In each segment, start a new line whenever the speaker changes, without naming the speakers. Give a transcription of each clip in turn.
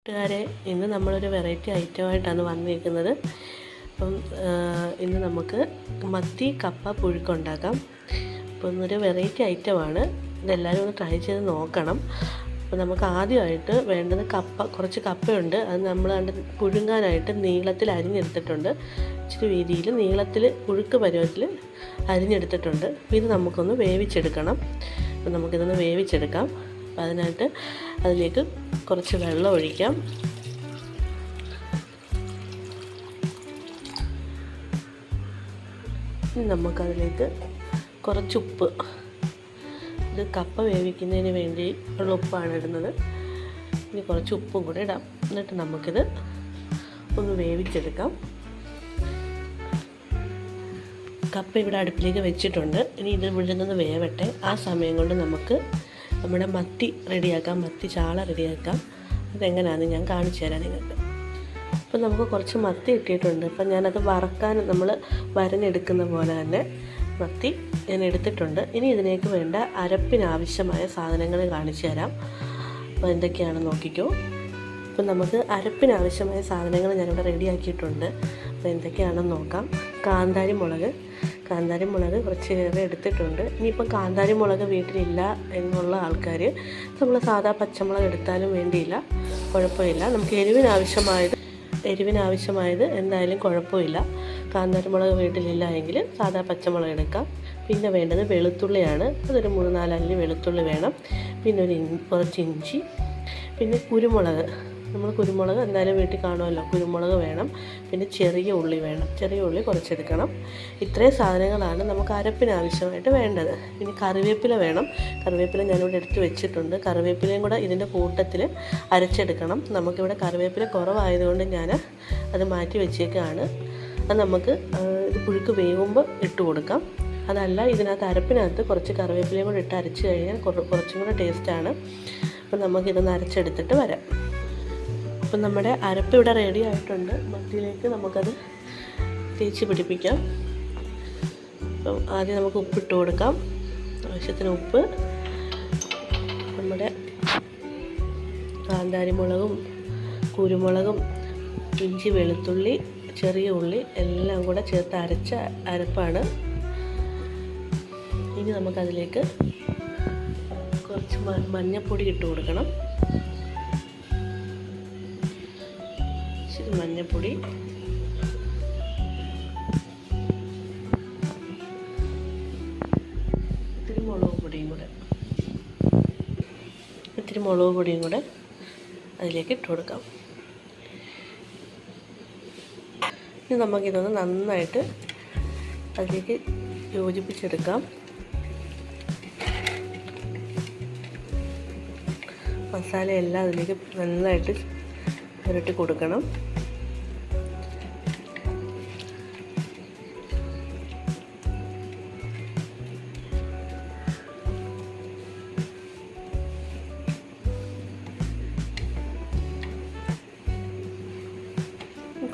കൂട്ടുകാരെ, ഇന്ന് നമ്മളൊരു വെറൈറ്റി ഐറ്റമായിട്ടാണ് വന്നിരിക്കുന്നത്. അപ്പം ഇന്ന് നമുക്ക് മത്തി കപ്പ പുഴുക്കുണ്ടാക്കാം. അപ്പോൾ ഇന്നൊരു വെറൈറ്റി ഐറ്റമാണ്. ഇതെല്ലാവരും ഒന്ന് ട്രൈ ചെയ്ത് നോക്കണം. അപ്പോൾ നമുക്ക് ആദ്യമായിട്ട് വേണ്ടത് കുറച്ച് കപ്പയുണ്ട്. അത് നമ്മൾ പുഴുങ്ങാനായിട്ട് നീളത്തിൽ അരിഞ്ഞെടുത്തിട്ടുണ്ട്. ഇച്ചിരി വീതിയിൽ നീളത്തിൽ പുഴുക്ക് പരുവത്തിൽ അരിഞ്ഞെടുത്തിട്ടുണ്ട്. ഇത് നമുക്കൊന്ന് വേവിച്ചെടുക്കണം. അപ്പോൾ നമുക്കിതൊന്ന് വേവിച്ചെടുക്കാം. അപ്പോൾ അതിനായിട്ട് അതിലേക്ക് കുറച്ച് വെള്ളം ഒഴിക്കാം. നമുക്കതിലേക്ക് കുറച്ച് ഉപ്പ്, ഇത് കപ്പ വേവിക്കുന്നതിന് വേണ്ടി ഉള്ള ഉപ്പാണ് ഇടുന്നത്. ഇനി കുറച്ച് ഉപ്പും കൂടെ ഇടാം. എന്നിട്ട് നമുക്കിത് ഒന്ന് വേവിച്ചെടുക്കാം. കപ്പ ഇവിടെ അടുപ്പിലേക്ക് വെച്ചിട്ടുണ്ട്. ഇനി ഇത് വിഴുന്നത് വേവട്ടെ. ആ സമയം കൊണ്ട് നമുക്ക് നമ്മുടെ മത്തി റെഡിയാക്കാം, മത്തി ചാള റെഡിയാക്കാം. അതെങ്ങനെയാണെന്ന് ഞാൻ കാണിച്ചു തരാം നിങ്ങൾക്ക്. അപ്പം നമുക്ക് കുറച്ച് മത്തി കിട്ടിയിട്ടുണ്ട്. അപ്പം ഞാനത് വറക്കാൻ നമ്മൾ വരഞ്ഞെടുക്കുന്ന പോലെ തന്നെ മത്തി ഞാൻ എടുത്തിട്ടുണ്ട്. ഇനി ഇതിലേക്ക് വേണ്ട അരപ്പിനാവശ്യമായ സാധനങ്ങൾ കാണിച്ചു തരാം. അപ്പോൾ എന്തൊക്കെയാണെന്ന് നോക്കിക്കോ. അപ്പം നമുക്ക് അരപ്പിനാവശ്യമായ സാധനങ്ങൾ ഞാനിവിടെ റെഡിയാക്കിയിട്ടുണ്ട്. അപ്പോൾ എന്തൊക്കെയാണെന്ന് നോക്കാം. കാന്താരി മുളക് കുറച്ചേറെ എടുത്തിട്ടുണ്ട്. ഇനിയിപ്പം കാന്താരി മുളക് വീട്ടിലില്ല എന്നുള്ള ആൾക്കാർ നമ്മൾ സാധാ പച്ചമുളക് എടുത്താലും വേണ്ടിയില്ല, കുഴപ്പമില്ല. നമുക്ക് എരിവിനാവശ്യമായത് എന്തായാലും കുഴപ്പമില്ല. കാന്താരി മുളക് വീട്ടിലില്ല എങ്കിൽ സാധാ പച്ചമുളക് എടുക്കാം. പിന്നെ വേണ്ടത് വെളുത്തുള്ളിയാണ്. അതൊരു 3-4 അല്ലി വെളുത്തുള്ളി വേണം. പിന്നെ കുറച്ച് ഇഞ്ചി, പിന്നെ കുരുമുളക് എന്തായാലും വീട്ടിൽ കാണുമല്ലോ, കുരുമുളക് വേണം. പിന്നെ ചെറിയ ഉള്ളി വേണം, ചെറിയ ഉള്ളി കുറച്ചെടുക്കണം. ഇത്രയും സാധനങ്ങളാണ് നമുക്ക് അരപ്പിനാവശ്യമായിട്ട് വേണ്ടത്. പിന്നെ കറിവേപ്പില വേണം. കറിവേപ്പില ഞാനിവിടെ എടുത്ത് വെച്ചിട്ടുണ്ട്. കറിവേപ്പിലയും കൂടെ ഇതിൻ്റെ കൂട്ടത്തിൽ അരച്ചെടുക്കണം. നമുക്കിവിടെ കറിവേപ്പില കുറവായതുകൊണ്ട് ഞാൻ അത് മാറ്റി വെച്ചേക്കാണ്. അത് നമുക്ക് ഇത് പുഴുക്ക് വേവുമ്പോൾ ഇട്ട് കൊടുക്കാം. അതല്ല, ഇതിനകത്ത് അരപ്പിനകത്ത് കുറച്ച് കറിവേപ്പിലയും കൂടെ ഇട്ട് അരച്ച് കഴിഞ്ഞാൽ കുറച്ചും കൂടെ ടേസ്റ്റാണ്. അപ്പം നമുക്കിതൊന്ന് അരച്ചെടുത്തിട്ട് വരാം. അപ്പം നമ്മുടെ അരപ്പ് ഇവിടെ റെഡി ആയിട്ടുണ്ട്. മത്തിയിലേക്ക് നമുക്കത് തേച്ച് പിടിപ്പിക്കാം. അപ്പം ആദ്യം നമുക്ക് ഉപ്പിട്ട് കൊടുക്കാം. ആവശ്യത്തിന് ഉപ്പ്. നമ്മുടെ കാന്താരി മുളകും കുരുമുളകും ഇഞ്ചി വെളുത്തുള്ളി ചെറിയ ഉള്ളി എല്ലാം കൂടെ ചേർത്ത് അരച്ച അരപ്പാണ്. ഇനി നമുക്കതിലേക്ക് കുറച്ച് മഞ്ഞൾപ്പൊടി ഇട്ട് കൊടുക്കണം. മഞ്ഞൾപ്പൊടി, ഇത്തിരി മുളക് പൊടിയും കൂടെ അതിലേക്ക് ഇട്ട് കൊടുക്കാം. ഇനി നമുക്കിതൊന്ന് നന്നായിട്ട് അതിലേക്ക് യോജിപ്പിച്ചെടുക്കാം. മസാലയെല്ലാം അതിലേക്ക് നന്നായിട്ട് പുരട്ടി കൊടുക്കണം.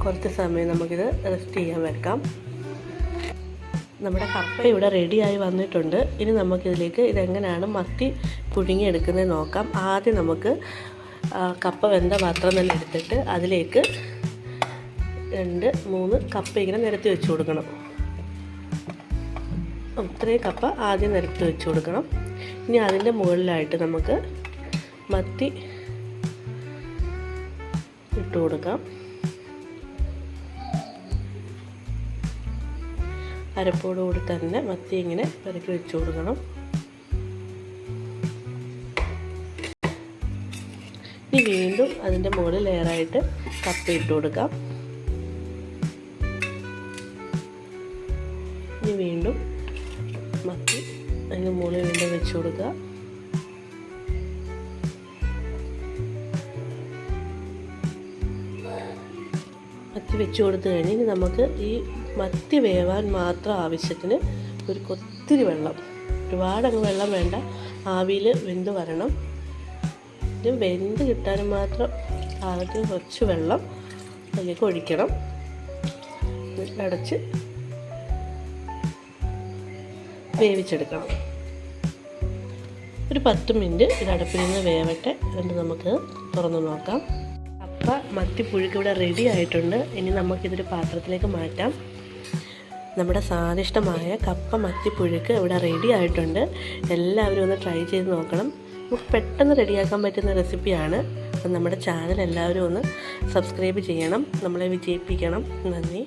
കുറച്ച് സമയം നമുക്കിത് റെസ്റ്റ് ചെയ്യാൻ വെക്കാം. നമ്മുടെ കപ്പ ഇവിടെ റെഡിയായി വന്നിട്ടുണ്ട്. ഇനി നമുക്കിതിലേക്ക് ഇതെങ്ങനെയാണ് മത്തി പുഴുങ്ങിയെടുക്കുന്നത് നോക്കാം. ആദ്യം നമുക്ക് കപ്പ വെന്ത പാത്രം തന്നെ എടുത്തിട്ട് അതിലേക്ക് 2-3 കപ്പ ഇങ്ങനെ നിരത്തി വെച്ച് കൊടുക്കണം. ഇത്രയും കപ്പ ആദ്യം നിരത്തി വെച്ച് കൊടുക്കണം. ഇനി അതിൻ്റെ മുകളിലായിട്ട് നമുക്ക് മത്തി ഇട്ട് കൊടുക്കാം. അരപ്പോടുകൂടി തന്നെ മത്തി ഇങ്ങനെ പെരക്കി വെച്ച് കൊടുക്കണം. ഇനി വീണ്ടും അതിൻ്റെ മുകളിൽ ലെയറായിട്ട് കപ്പ ഇട്ട് കൊടുക്കാം. ഇനി വീണ്ടും മത്തി അതിൻ്റെ മുകളിൽ വീണ്ടും വെച്ച് കൊടുക്കുക. മത്തി വെച്ച് കൊടുത്തു കഴിഞ്ഞ് ഇനി നമുക്ക് ഈ മത്തി വേവാൻ മാത്രം ആവശ്യത്തിന് ഒരു കൊത്തിരി വെള്ളം, ഒരുപാടങ്ങ് വെള്ളം വേണ്ട, ആവിയിൽ വെന്ത് വരണം. ഇത് വെന്ത് കിട്ടാനും മാത്രം ആദ്യം കുറച്ച് വെള്ളം അതിലേക്ക് ഒഴിക്കണം. അടച്ച് വേവിച്ചെടുക്കണം. ഒരു 10 മിനിറ്റ് ഇത് അടുപ്പിൽ നിന്ന് വേവട്ടെ. എന്നിട്ട് നമുക്ക് തുറന്ന് നോക്കാം. കപ്പ മത്തിപ്പുഴുക്ക് ഇവിടെ റെഡി ആയിട്ടുണ്ട്. ഇനി നമുക്കിതൊരു പാത്രത്തിലേക്ക് മാറ്റാം. നമ്മുടെ സ്വാദിഷ്ടമായ കപ്പ മത്തിപ്പുഴുക്ക് ഇവിടെ റെഡി ആയിട്ടുണ്ട്. എല്ലാവരും ഒന്ന് ട്രൈ ചെയ്ത് നോക്കണം. നമുക്ക് പെട്ടെന്ന് റെഡിയാക്കാൻ പറ്റുന്ന റെസിപ്പിയാണ്. അപ്പം നമ്മുടെ ചാനൽ എല്ലാവരും ഒന്ന് സബ്സ്ക്രൈബ് ചെയ്യണം, നമ്മളെ വിജയിപ്പിക്കണം. നന്ദി.